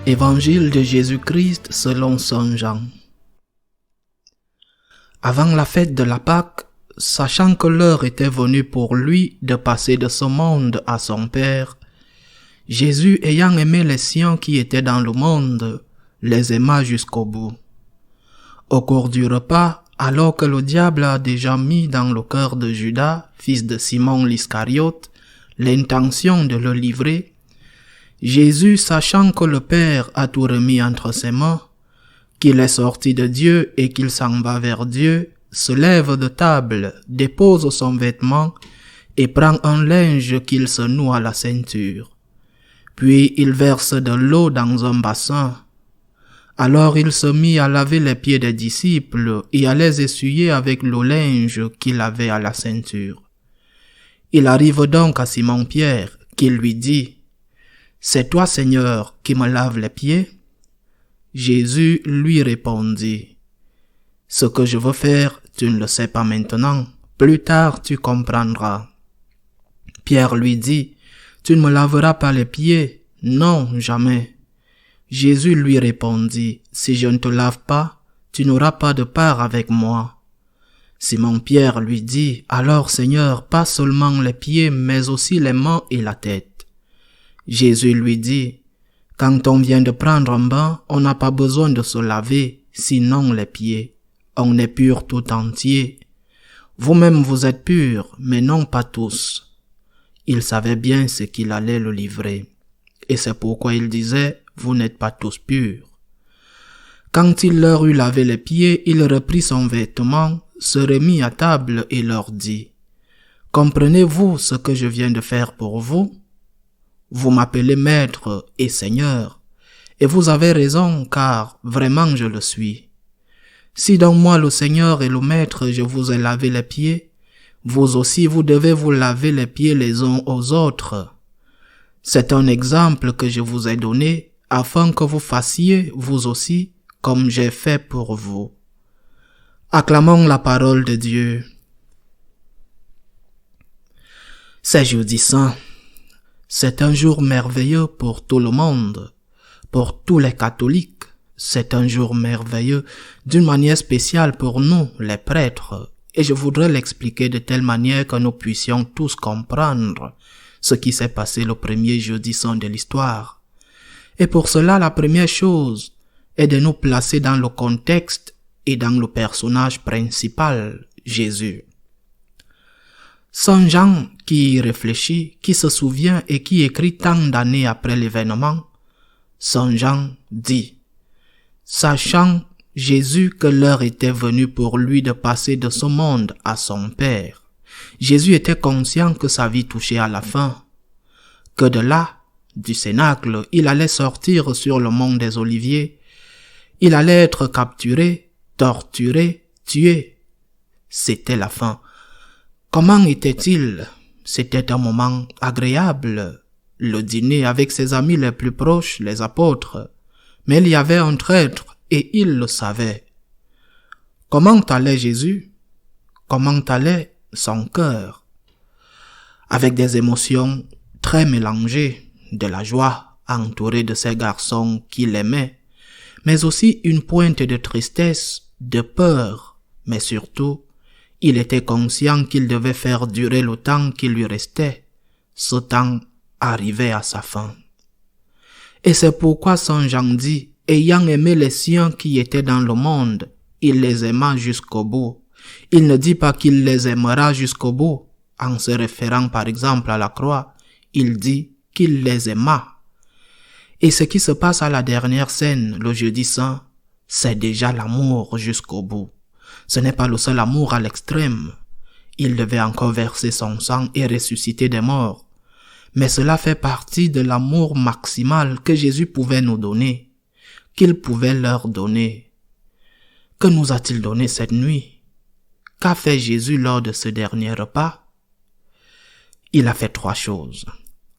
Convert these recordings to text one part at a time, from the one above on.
Évangile de Jésus-Christ selon Saint Jean. Avant la fête de la Pâque, sachant que l'heure était venue pour lui de passer de ce monde à son Père, Jésus, ayant aimé les siens qui étaient dans le monde, les aima jusqu'au bout. Au cours du repas, alors que le diable a déjà mis dans le cœur de Judas, fils de Simon l'Iscariote, l'intention de le livrer, Jésus, sachant que le Père a tout remis entre ses mains, qu'il est sorti de Dieu et qu'il s'en va vers Dieu, se lève de table, dépose son vêtement et prend un linge qu'il se noue à la ceinture. Puis il verse de l'eau dans un bassin. Alors il se mit à laver les pieds des disciples et à les essuyer avec le linge qu'il avait à la ceinture. Il arrive donc à Simon-Pierre, qui lui dit: « C'est toi, Seigneur, qui me laves les pieds ?» Jésus lui répondit: « Ce que je veux faire, tu ne le sais pas maintenant, plus tard tu comprendras. » Pierre lui dit: « Tu ne me laveras pas les pieds? Non, jamais. » Jésus lui répondit: « Si je ne te lave pas, tu n'auras pas de part avec moi. » Simon-Pierre lui dit: « Alors, Seigneur, pas seulement les pieds, mais aussi les mains et la tête. » Jésus lui dit: « Quand on vient de prendre un bain, on n'a pas besoin de se laver, sinon les pieds. On est pur tout entier. Vous-même vous êtes purs, mais non pas tous. » Il savait bien ce qu'il allait le livrer. Et c'est pourquoi il disait: « Vous n'êtes pas tous purs. » Quand il leur eut lavé les pieds, il reprit son vêtement, se remit à table et leur dit: « Comprenez-vous ce que je viens de faire pour vous? Vous m'appelez Maître et Seigneur, et vous avez raison, car vraiment je le suis. Si donc moi le Seigneur et le Maître je vous ai lavé les pieds, vous aussi vous devez vous laver les pieds les uns aux autres. C'est un exemple que je vous ai donné, afin que vous fassiez, vous aussi, comme j'ai fait pour vous. » Acclamons la parole de Dieu. C'est jeudi saint. C'est un jour merveilleux pour tout le monde, pour tous les catholiques. C'est un jour merveilleux d'une manière spéciale pour nous, les prêtres, et je voudrais l'expliquer de telle manière que nous puissions tous comprendre ce qui s'est passé le premier jeudi saint de l'histoire. Et pour cela, la première chose est de nous placer dans le contexte et dans le personnage principal, Jésus. Saint Jean, qui y réfléchit, qui se souvient et qui écrit tant d'années après l'événement, Saint Jean dit: « Sachant Jésus que l'heure était venue pour lui de passer de ce monde à son Père, Jésus était conscient que sa vie touchait à la fin, que de là, du cénacle, il allait sortir sur le mont des Oliviers, il allait être capturé, torturé, tué. C'était la fin. Comment était-il? C'était un moment agréable, le dîner avec ses amis les plus proches, les apôtres. Mais il y avait un traître et il le savait. Comment allait Jésus? Comment allait son cœur? Avec des émotions très mélangées, de la joie entouré de ces garçons qu'il aimait, mais aussi une pointe de tristesse, de peur, mais surtout, il était conscient qu'il devait faire durer le temps qui lui restait. Ce temps arrivait à sa fin. Et c'est pourquoi Saint Jean dit: « Ayant aimé les siens qui étaient dans le monde, il les aima jusqu'au bout. » Il ne dit pas qu'il les aimera jusqu'au bout, en se référant par exemple à la croix. Il dit qu'il les aima. Et ce qui se passe à la dernière scène, le jeudi saint, c'est déjà l'amour jusqu'au bout. Ce n'est pas le seul amour à l'extrême. Il devait encore verser son sang et ressusciter des morts. Mais cela fait partie de l'amour maximal que Jésus pouvait nous donner, qu'il pouvait leur donner. Que nous a-t-il donné cette nuit? Qu'a fait Jésus lors de ce dernier repas? Il a fait 3 choses.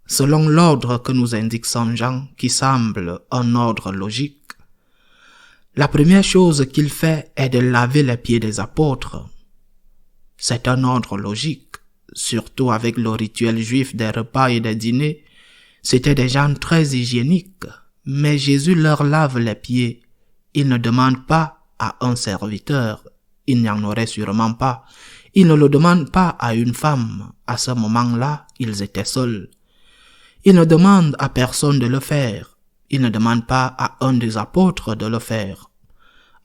Selon l'ordre que nous indique Saint Jean, qui semble un ordre logique. La première chose qu'il fait est de laver les pieds des apôtres. C'est un ordre logique, surtout avec le rituel juif des repas et des dîners. C'étaient des gens très hygiéniques, mais Jésus leur lave les pieds. Il ne demande pas à un serviteur, il n'y en aurait sûrement pas. Il ne le demande pas à une femme. À ce moment-là, ils étaient seuls. Il ne demande à personne de le faire. Il ne demande pas à un des apôtres de le faire.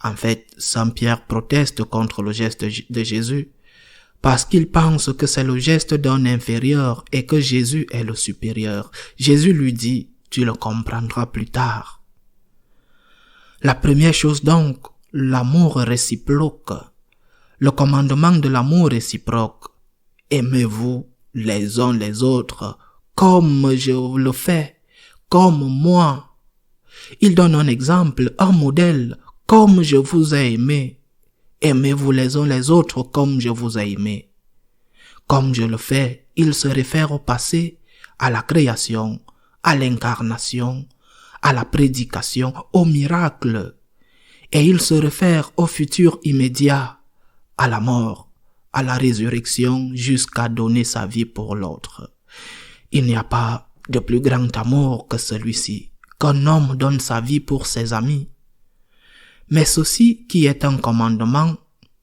En fait, Saint Pierre proteste contre le geste de Jésus parce qu'il pense que c'est le geste d'un inférieur et que Jésus est le supérieur. Jésus lui dit, tu le comprendras plus tard. La première chose donc, l'amour réciproque. Le commandement de l'amour réciproque. Aimez-vous les uns les autres comme je le fais, comme moi. Il donne un exemple, un modèle, comme je vous ai aimé. Aimez-vous les uns les autres comme je vous ai aimé. Comme je le fais, il se réfère au passé, à la création, à l'incarnation, à la prédication, au miracle. Et il se réfère au futur immédiat, à la mort, à la résurrection, jusqu'à donner sa vie pour l'autre. Il n'y a pas de plus grand amour que celui-ci, qu'un homme donne sa vie pour ses amis. Mais ceci qui est un commandement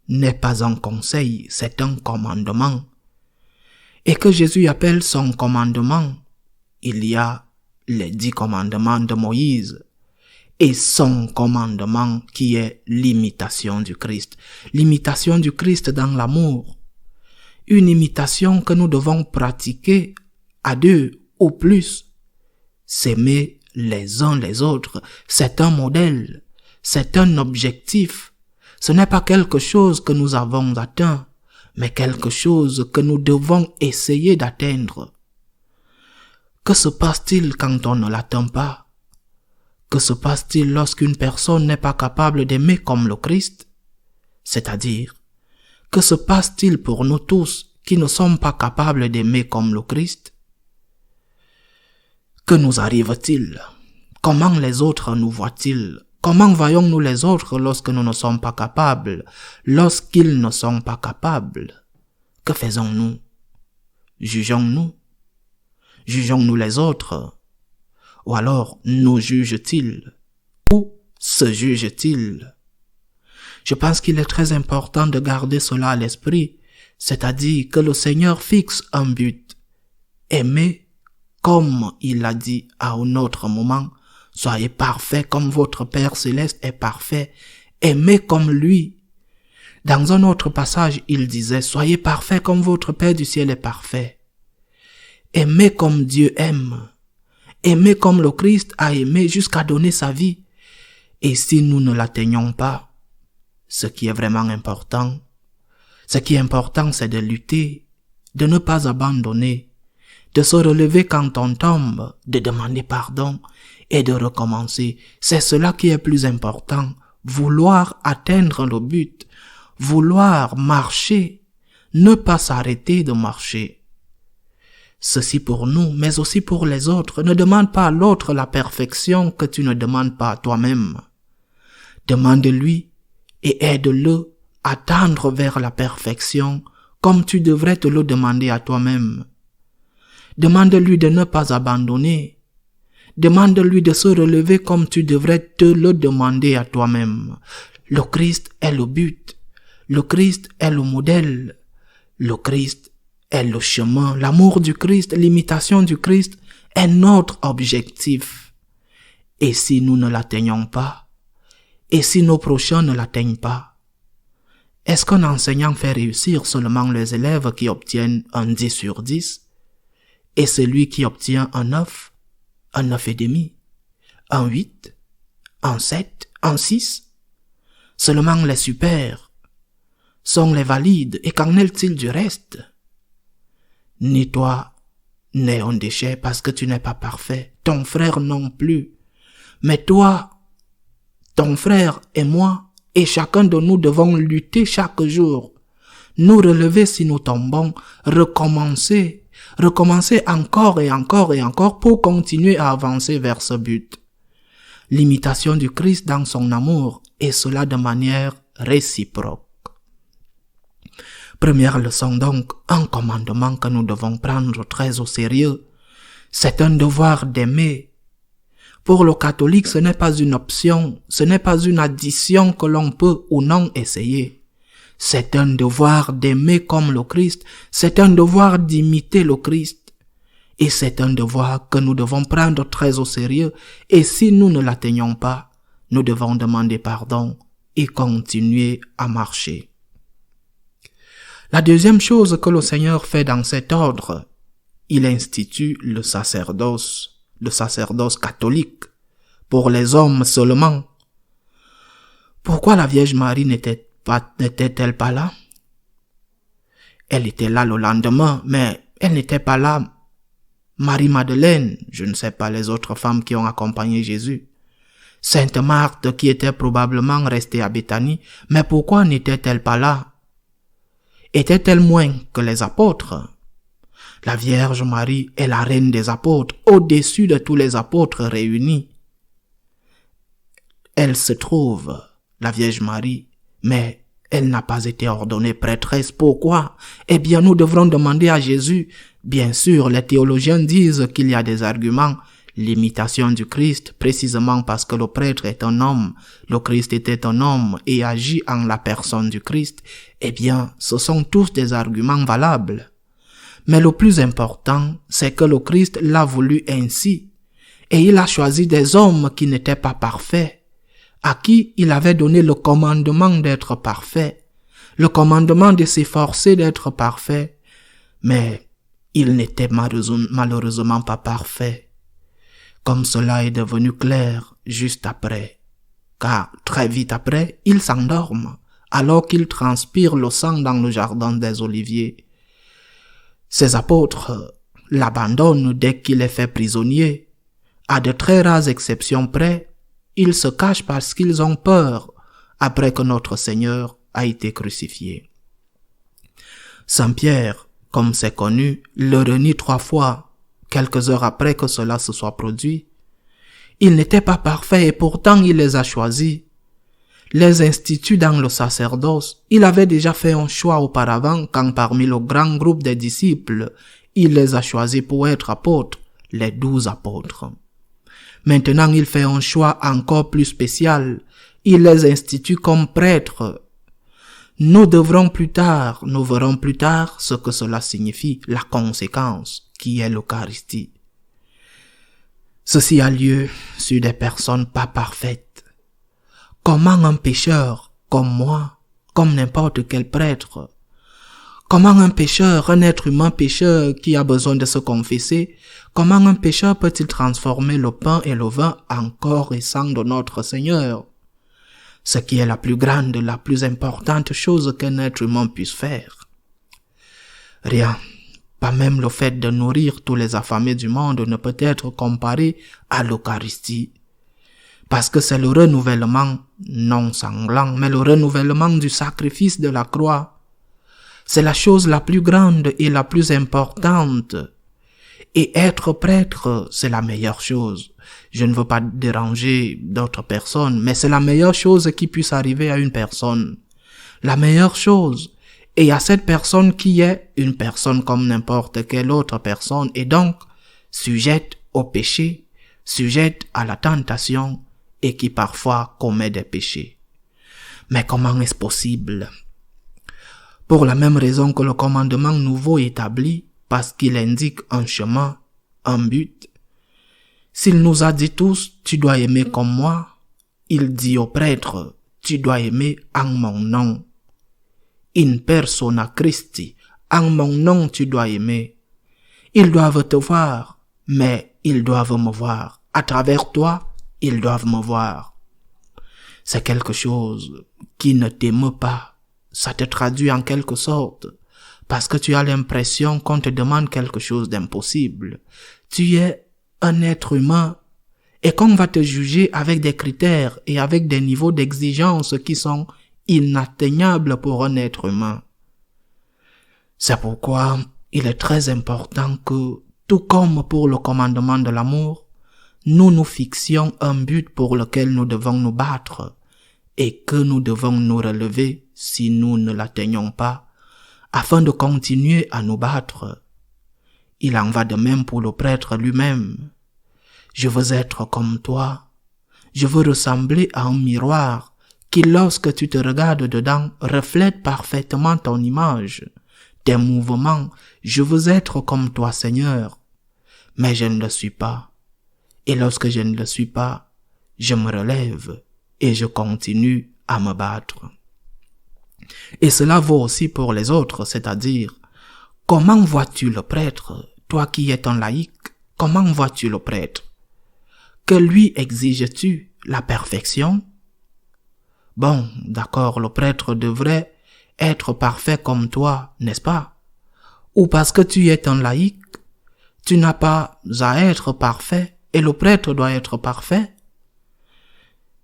n'est pas un conseil, c'est un commandement. Et que Jésus appelle son commandement, il y a les 10 commandements de Moïse et son commandement qui est l'imitation du Christ. L'imitation du Christ dans l'amour. Une imitation que nous devons pratiquer à 2 ou plus. S'aimer les uns les autres, c'est un modèle, c'est un objectif. Ce n'est pas quelque chose que nous avons atteint, mais quelque chose que nous devons essayer d'atteindre. Que se passe-t-il quand on ne l'atteint pas? Que se passe-t-il lorsqu'une personne n'est pas capable d'aimer comme le Christ? C'est-à-dire, que se passe-t-il pour nous tous qui ne sommes pas capables d'aimer comme le Christ? Que nous arrive-t-il? Comment les autres nous voient-ils? Comment voyons-nous les autres lorsque nous ne sommes pas capables? Lorsqu'ils ne sont pas capables, que faisons-nous? Jugeons-nous? Jugeons-nous les autres? Ou alors nous juge-t-il? Ou se juge-t-il? Je pense qu'il est très important de garder cela à l'esprit, c'est-à-dire que le Seigneur fixe un but. Aimer comme il l'a dit à un autre moment, soyez parfaits comme votre Père céleste est parfait. Aimez comme lui. Dans un autre passage, il disait, soyez parfaits comme votre Père du ciel est parfait. Aimez comme Dieu aime. Aimez comme le Christ a aimé jusqu'à donner sa vie. Et si nous ne l'atteignons pas, ce qui est vraiment important, c'est de lutter, de ne pas abandonner, de se relever quand on tombe, de demander pardon et de recommencer. C'est cela qui est plus important. Vouloir atteindre le but, vouloir marcher, ne pas s'arrêter de marcher. Ceci pour nous, mais aussi pour les autres. Ne demande pas à l'autre la perfection que tu ne demandes pas à toi-même. Demande-lui et aide-le à tendre vers la perfection comme tu devrais te le demander à toi-même. Demande-lui de ne pas abandonner. Demande-lui de se relever comme tu devrais te le demander à toi-même. Le Christ est le but. Le Christ est le modèle. Le Christ est le chemin. L'amour du Christ, l'imitation du Christ est notre objectif. Et si nous ne l'atteignons pas, et si nos prochains ne l'atteignent pas, est-ce qu'un enseignant fait réussir seulement les élèves qui obtiennent un 10 sur 10 et celui qui obtient un 9, un 9,5, un 8, un 7, un 6? Seulement les super sont les valides, et qu'en est-il du reste? Ni toi n'es un déchet parce que tu n'es pas parfait, ton frère non plus. Mais toi, ton frère et moi, et chacun de nous devons lutter chaque jour, nous relever si nous tombons, recommencer encore et encore et encore pour continuer à avancer vers ce but. L'imitation du Christ dans son amour, et cela de manière réciproque. Première leçon donc, un commandement que nous devons prendre très au sérieux, c'est un devoir d'aimer. Pour le catholique, ce n'est pas une option, ce n'est pas une addition que l'on peut ou non essayer. C'est un devoir d'aimer comme le Christ, c'est un devoir d'imiter le Christ. Et c'est un devoir que nous devons prendre très au sérieux, et si nous ne l'atteignons pas, nous devons demander pardon et continuer à marcher. La deuxième chose que le Seigneur fait dans cet ordre, il institue le sacerdoce catholique, pour les hommes seulement. Pourquoi la Vierge Marie n'était-elle pas là? Elle était là le lendemain, mais elle n'était pas là. Marie-Madeleine, je ne sais pas les autres femmes qui ont accompagné Jésus. Sainte Marthe qui était probablement restée à Béthanie, mais pourquoi n'était-elle pas là? Était-elle moins que les apôtres? La Vierge Marie est la reine des apôtres, au-dessus de tous les apôtres réunis. Elle se trouve, la Vierge Marie, mais elle n'a pas été ordonnée prêtresse. Pourquoi? Eh bien, nous devrons demander à Jésus. Bien sûr, les théologiens disent qu'il y a des arguments. L'imitation du Christ, précisément parce que le prêtre est un homme, le Christ était un homme et agit en la personne du Christ. Eh bien, ce sont tous des arguments valables. Mais le plus important, c'est que le Christ l'a voulu ainsi. Et il a choisi des hommes qui n'étaient pas parfaits, à qui il avait donné le commandement d'être parfait, le commandement de s'efforcer d'être parfait. Mais il n'était malheureusement pas parfait. Comme cela est devenu clair juste après, car très vite après, il s'endorme, alors qu'il transpire le sang dans le jardin des Oliviers. Ses apôtres l'abandonnent dès qu'il est fait prisonnier. À de très rares exceptions près, ils se cachent parce qu'ils ont peur après que notre Seigneur a été crucifié. Saint Pierre, comme c'est connu, le renie 3 fois, quelques heures après que cela se soit produit. Il n'était pas parfait et pourtant il les a choisis. Les instituts dans le sacerdoce, il avait déjà fait un choix auparavant quand parmi le grand groupe des disciples, il les a choisis pour être apôtres, les 12 apôtres. Maintenant il fait un choix encore plus spécial, il les institue comme prêtres. Nous verrons plus tard ce que cela signifie, la conséquence qui est l'Eucharistie. Ceci a lieu sur des personnes pas parfaites. Comment un pécheur comme moi, comme n'importe quel prêtre, comment un pécheur, un être humain pécheur qui a besoin de se confesser, comment un pécheur peut-il transformer le pain et le vin en corps et sang de notre Seigneur? Ce qui est la plus grande, la plus importante chose qu'un être humain puisse faire. Rien, pas même le fait de nourrir tous les affamés du monde ne peut être comparé à l'Eucharistie. Parce que c'est le renouvellement, non sanglant, mais le renouvellement du sacrifice de la croix. C'est la chose la plus grande et la plus importante. Et être prêtre, c'est la meilleure chose. Je ne veux pas déranger d'autres personnes, mais c'est la meilleure chose qui puisse arriver à une personne. La meilleure chose. Et à cette personne qui est une personne comme n'importe quelle autre personne, et donc sujette au péché, sujette à la tentation, et qui parfois commet des péchés. Mais comment est-ce possible? Pour la même raison que le commandement nouveau établi, parce qu'il indique un chemin, un but. S'il nous a dit tous, tu dois aimer comme moi, il dit au prêtre, tu dois aimer en mon nom. In persona Christi, en mon nom tu dois aimer. Ils doivent te voir, mais ils doivent me voir. À travers toi, ils doivent me voir. C'est quelque chose qui ne t'émeut pas. Ça te traduit en quelque sorte. Parce que tu as l'impression qu'on te demande quelque chose d'impossible. Tu es un être humain et qu'on va te juger avec des critères et avec des niveaux d'exigence qui sont inatteignables pour un être humain. C'est pourquoi il est très important que, tout comme pour le commandement de l'amour, nous nous fixions un but pour lequel nous devons nous battre et que nous devons nous relever si nous ne l'atteignons pas, afin de continuer à nous battre. Il en va de même pour le prêtre lui-même. Je veux être comme toi. Je veux ressembler à un miroir qui, lorsque tu te regardes dedans, reflète parfaitement ton image, tes mouvements. Je veux être comme toi, Seigneur. Mais je ne le suis pas. Et lorsque je ne le suis pas, je me relève et je continue à me battre. Et cela vaut aussi pour les autres, c'est-à-dire, comment vois-tu le prêtre, toi qui es un laïc, comment vois-tu le prêtre? Que lui exiges-tu la perfection? Bon, d'accord, le prêtre devrait être parfait comme toi, n'est-ce pas? Ou parce que tu es un laïc, tu n'as pas à être parfait et le prêtre doit être parfait?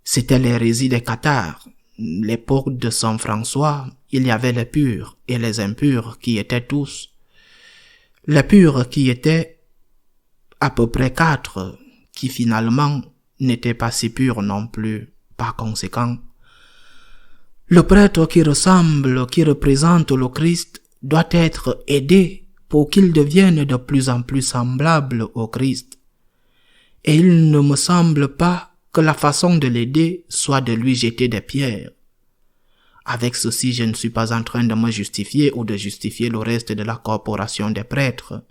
C'était l'hérésie des cathares. L'époque de Saint François, il y avait les purs et les impurs qui étaient tous. Les purs qui étaient à peu près 4, qui finalement n'étaient pas si purs non plus. Par conséquent, le prêtre qui ressemble, qui représente le Christ, doit être aidé pour qu'il devienne de plus en plus semblable au Christ. Et il ne me semble pas que la façon de l'aider soit de lui jeter des pierres. Avec ceci, je ne suis pas en train de me justifier ou de justifier le reste de la corporation des prêtres.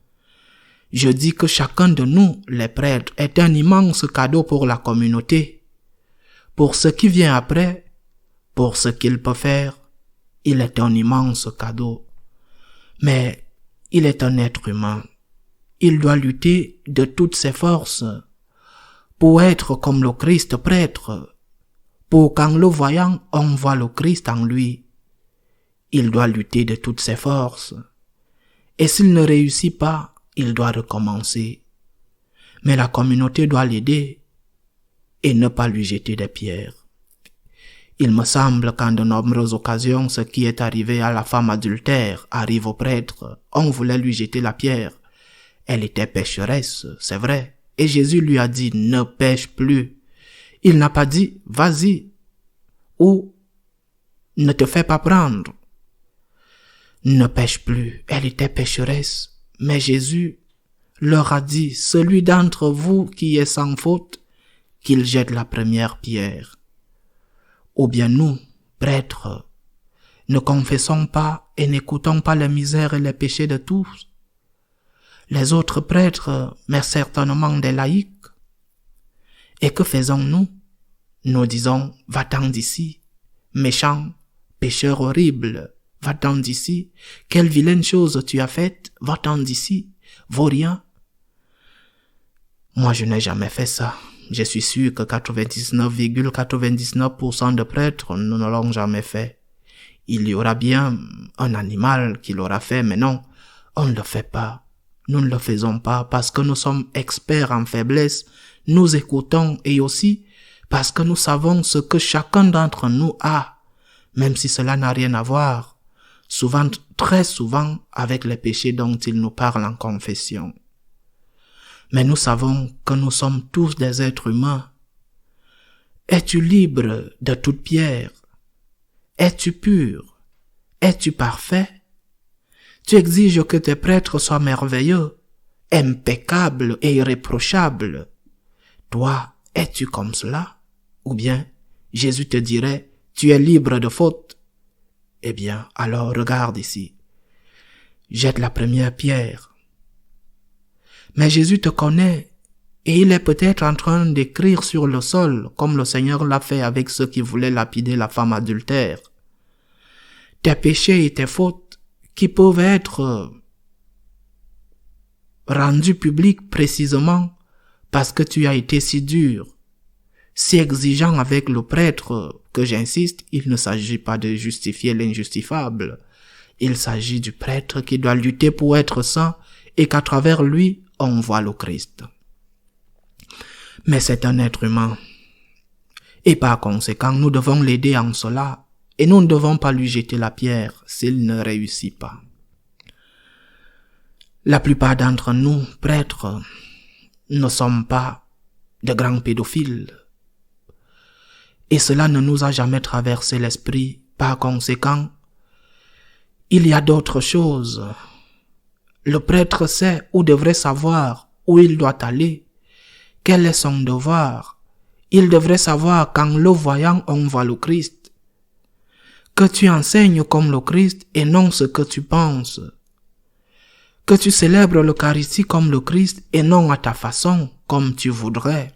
Je dis que chacun de nous, les prêtres, est un immense cadeau pour la communauté. Pour ce qui vient après, pour ce qu'il peut faire, il est un immense cadeau. Mais il est un être humain. Il doit lutter de toutes ses forces pour être comme le Christ prêtre, pour qu'en le voyant, on voit le Christ en lui. Il doit lutter de toutes ses forces. Et s'il ne réussit pas, il doit recommencer. Mais la communauté doit l'aider et ne pas lui jeter des pierres. Il me semble qu'en de nombreuses occasions, ce qui est arrivé à la femme adultère arrive au prêtre. On voulait lui jeter la pierre. Elle était pécheresse, c'est vrai. Et Jésus lui a dit, ne pêche plus. Il n'a pas dit, vas-y, ou ne te fais pas prendre. Ne pêche plus. Elle était pécheresse. Mais Jésus leur a dit, celui d'entre vous qui est sans faute, qu'il jette la première pierre. Ou bien nous, prêtres, ne confessons pas et n'écoutons pas les misères et les péchés de tous. Les autres prêtres, mais certainement des laïcs. Et que faisons-nous? Nous disons, va-t'en d'ici, méchant, pécheur horrible, va-t'en d'ici, quelle vilaine chose tu as faite, va-t'en d'ici, vaut rien. Moi, je n'ai jamais fait ça. Je suis sûr que 99,99% de prêtres ne l'ont jamais fait. Il y aura bien un animal qui l'aura fait, mais non, on ne le fait pas. Nous ne le faisons pas parce que nous sommes experts en faiblesse, nous écoutons et aussi parce que nous savons ce que chacun d'entre nous a, même si cela n'a rien à voir, souvent, très souvent, avec les péchés dont il nous parle en confession. Mais nous savons que nous sommes tous des êtres humains. Es-tu libre de toute pierre? Es-tu pur? Es-tu parfait? Tu exiges que tes prêtres soient merveilleux, impeccables et irréprochables. Toi, es-tu comme cela? Ou bien, Jésus te dirait, tu es libre de faute. Eh bien, alors regarde ici. Jette la première pierre. Mais Jésus te connaît et il est peut-être en train d'écrire sur le sol comme le Seigneur l'a fait avec ceux qui voulaient lapider la femme adultère. Tes péchés et tes fautes qui peuvent être rendus publics précisément parce que tu as été si dur, si exigeant avec le prêtre que j'insiste, il ne s'agit pas de justifier l'injustifiable. Il s'agit du prêtre qui doit lutter pour être saint et qu'à travers lui, on voit le Christ. Mais c'est un être humain. Et par conséquent, nous devons l'aider en cela et nous ne devons pas lui jeter la pierre s'il ne réussit pas. La plupart d'entre nous, prêtres, ne sommes pas de grands pédophiles. Et cela ne nous a jamais traversé l'esprit. Par conséquent, il y a d'autres choses. Le prêtre sait ou devrait savoir où il doit aller. Quel est son devoir? Il devrait savoir qu'en le voyant, on voit le Christ. Que tu enseignes comme le Christ et non ce que tu penses. Que tu célèbres l'Eucharistie comme le Christ et non à ta façon, comme tu voudrais.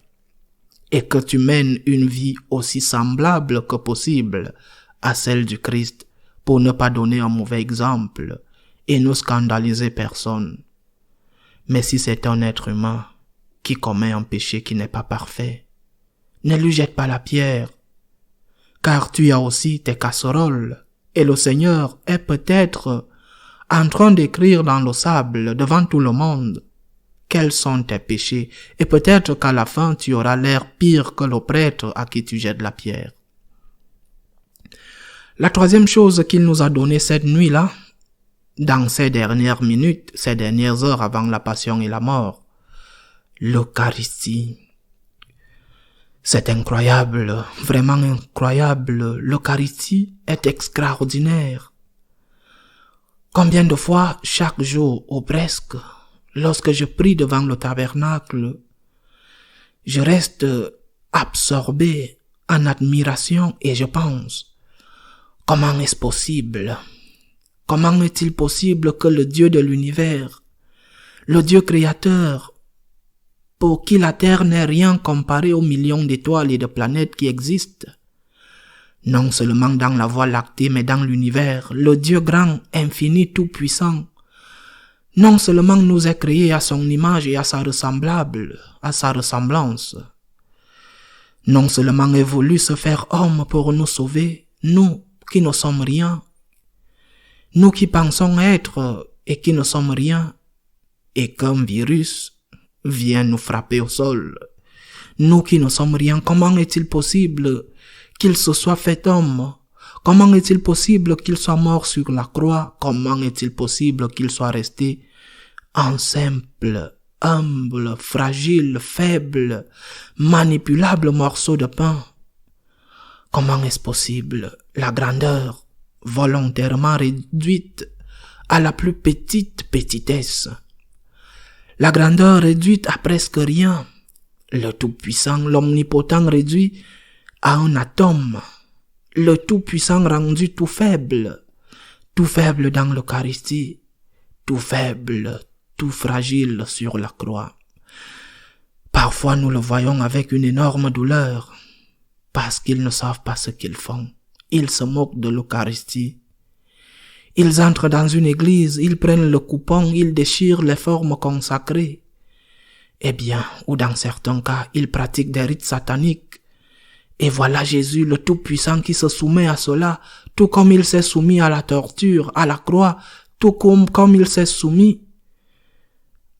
Et que tu mènes une vie aussi semblable que possible à celle du Christ pour ne pas donner un mauvais exemple et ne scandaliser personne. Mais si c'est un être humain qui commet un péché qui n'est pas parfait, ne lui jette pas la pierre, car tu as aussi tes casseroles et le Seigneur est peut-être en train d'écrire dans le sable devant tout le monde quels sont tes péchés et peut-être qu'à la fin tu auras l'air pire que le prêtre à qui tu jettes la pierre. La troisième chose qu'il nous a donnée cette nuit-là, dans ces dernières minutes, ces dernières heures avant la passion et la mort, l'Eucharistie. C'est incroyable, vraiment incroyable. L'Eucharistie est extraordinaire. Combien de fois, chaque jour ou presque, lorsque je prie devant le tabernacle, je reste absorbé en admiration et je pense, comment est-ce possible? Comment est-il possible que le Dieu de l'univers, le Dieu créateur, pour qui la Terre n'est rien comparé aux millions d'étoiles et de planètes qui existent, non seulement dans la Voie lactée, mais dans l'univers, le Dieu grand, infini, tout-puissant, non seulement nous a créés à son image et à sa ressemblance, non seulement est voulu se faire homme pour nous sauver, nous qui ne sommes rien, nous qui pensons être et qui ne sommes rien, et qu'un virus vient nous frapper au sol. Nous qui ne sommes rien, comment est-il possible qu'il se soit fait homme? Comment est-il possible qu'il soit mort sur la croix? Comment est-il possible qu'il soit resté un simple, humble, fragile, faible, manipulable morceau de pain? Comment est-ce possible? La grandeur volontairement réduite à la plus petite petitesse. La grandeur réduite à presque rien. Le Tout-Puissant, l'Omnipotent réduit à un atome. Le Tout-Puissant rendu tout faible dans l'Eucharistie, tout faible, tout fragile sur la croix. Parfois nous le voyons avec une énorme douleur, parce qu'ils ne savent pas ce qu'ils font. Ils se moquent de l'Eucharistie. Ils entrent dans une église, ils prennent le coupon, ils déchirent les formes consacrées. Eh bien, ou dans certains cas, ils pratiquent des rites sataniques. Et voilà Jésus, le Tout-Puissant, qui se soumet à cela, tout comme il s'est soumis à la torture, à la croix, tout comme il s'est soumis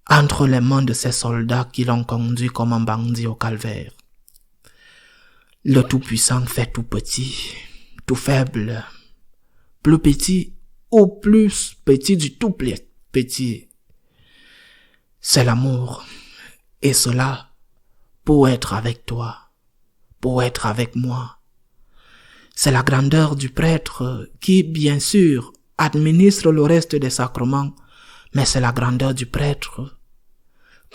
entre les mains de ces soldats qui l'ont conduit comme un bandit au calvaire. Le Tout-Puissant fait tout petit, tout faible, plus petit ou plus petit du tout petit. C'est l'amour. Et cela pour être avec toi, pour être avec moi. C'est la grandeur du prêtre qui, bien sûr, administre le reste des sacrements, mais c'est la grandeur du prêtre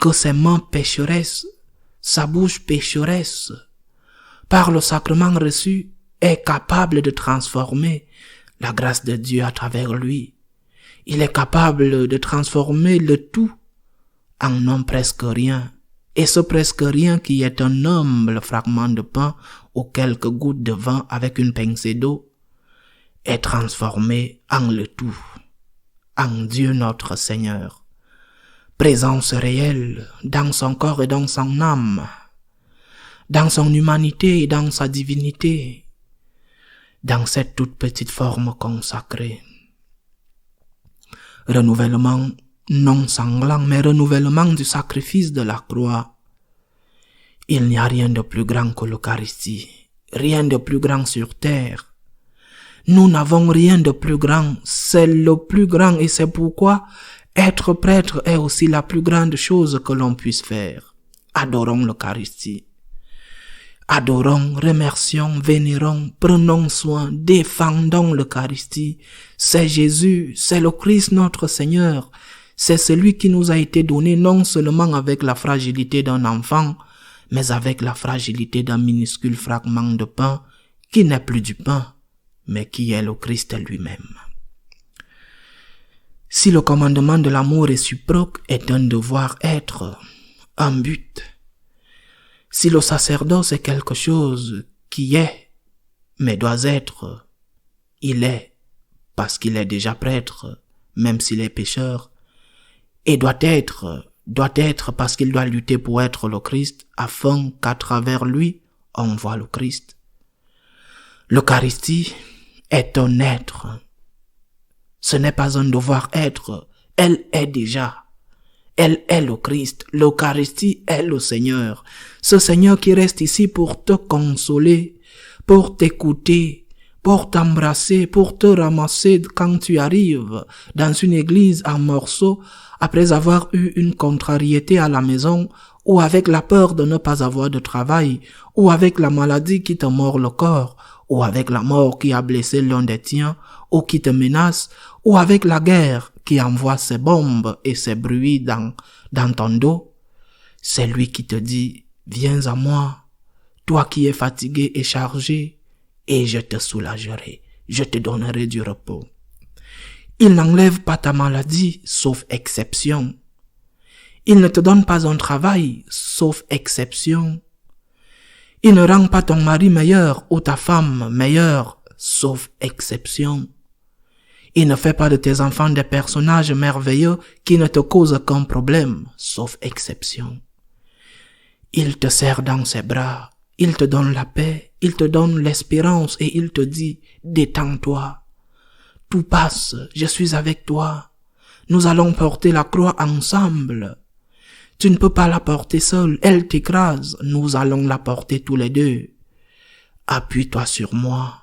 que ses mains pécheresses, sa bouche pécheresse, par le sacrement reçu, est capable de transformer la grâce de Dieu à travers lui. Il est capable de transformer le tout en un presque rien, et ce presque rien qui est un humble fragment de pain ou quelques gouttes de vin avec une pincée d'eau est transformé en le tout, en Dieu notre Seigneur. Présence réelle dans son corps et dans son âme, dans son humanité et dans sa divinité, dans cette toute petite forme consacrée. Renouvellement non sanglant, mais renouvellement du sacrifice de la croix. Il n'y a rien de plus grand que l'Eucharistie, rien de plus grand sur terre. Nous n'avons rien de plus grand, c'est le plus grand et c'est pourquoi être prêtre est aussi la plus grande chose que l'on puisse faire. Adorons l'Eucharistie. Adorons, remercions, vénérons, prenons soin, défendons l'Eucharistie. C'est Jésus, c'est le Christ notre Seigneur. C'est celui qui nous a été donné non seulement avec la fragilité d'un enfant, mais avec la fragilité d'un minuscule fragment de pain qui n'est plus du pain, mais qui est le Christ lui-même. Si le commandement de l'amour réciproque est un devoir être, un but, si le sacerdoce est quelque chose qui est, mais doit être, il est, parce qu'il est déjà prêtre, même s'il est pécheur, et doit être parce qu'il doit lutter pour être le Christ, afin qu'à travers lui, on voit le Christ. L'Eucharistie est un être. Ce n'est pas un devoir être, elle est déjà. Elle est le Christ. L'Eucharistie est le Seigneur. Ce Seigneur qui reste ici pour te consoler, pour t'écouter, pour t'embrasser, pour te ramasser quand tu arrives dans une église en morceaux après avoir eu une contrariété à la maison ou avec la peur de ne pas avoir de travail ou avec la maladie qui te mord le corps ou avec la mort qui a blessé l'un des tiens ou qui te menace ou avec la guerre qui envoie ses bombes et ses bruits dans ton dos. C'est lui qui te dit, viens à moi, toi qui es fatigué et chargé, et je te soulagerai, je te donnerai du repos. Il n'enlève pas ta maladie, sauf exception. Il ne te donne pas un travail, sauf exception. Il ne rend pas ton mari meilleur ou ta femme meilleure, sauf exception. Il ne fait pas de tes enfants des personnages merveilleux qui ne te causent aucun problème, sauf exception. Il te serre dans ses bras, il te donne la paix, il te donne l'espérance et il te dit « Détends-toi, tout passe, je suis avec toi, nous allons porter la croix ensemble. Tu ne peux pas la porter seule, elle t'écrase, nous allons la porter tous les deux. Appuie-toi sur moi.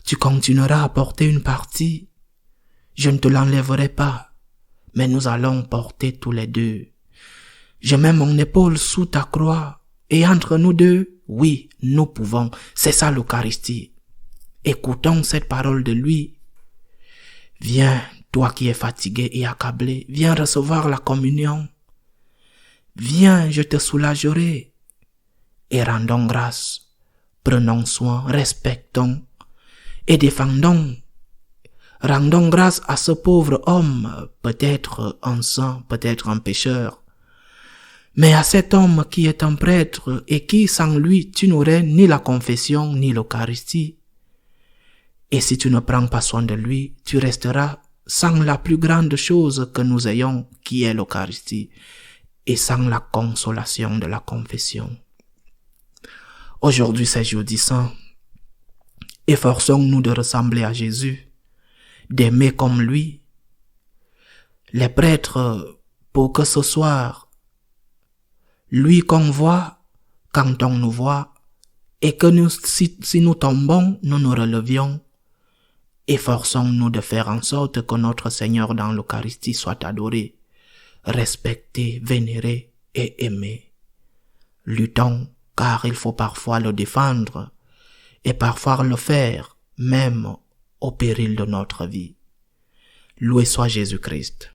Tu continueras à porter une partie, je ne te l'enlèverai pas, mais nous allons porter tous les deux. Je mets mon épaule sous ta croix, et entre nous deux, oui, nous pouvons. C'est ça l'Eucharistie. Écoutons cette parole de lui. Viens, toi qui es fatigué et accablé, viens recevoir la communion. Viens, je te soulagerai. Et rendons grâce, prenons soin, respectons et défendons. Rendons grâce à ce pauvre homme, peut-être un saint, peut-être un pécheur, mais à cet homme qui est un prêtre et qui, sans lui, tu n'aurais ni la confession ni l'Eucharistie. Et si tu ne prends pas soin de lui, tu resteras sans la plus grande chose que nous ayons, qui est l'Eucharistie, et sans la consolation de la confession. Aujourd'hui, c'est jeudi saint. Efforçons-nous de ressembler à Jésus, d'aimer comme lui. Les prêtres, pour que ce soir, lui qu'on voit quand on nous voit, et que nous, si nous tombons, nous nous relevions. Efforçons-nous de faire en sorte que notre Seigneur dans l'Eucharistie soit adoré, respecté, vénéré et aimé. Luttons, car il faut parfois le défendre, et parfois le faire, même au péril de notre vie. Loué soit Jésus-Christ.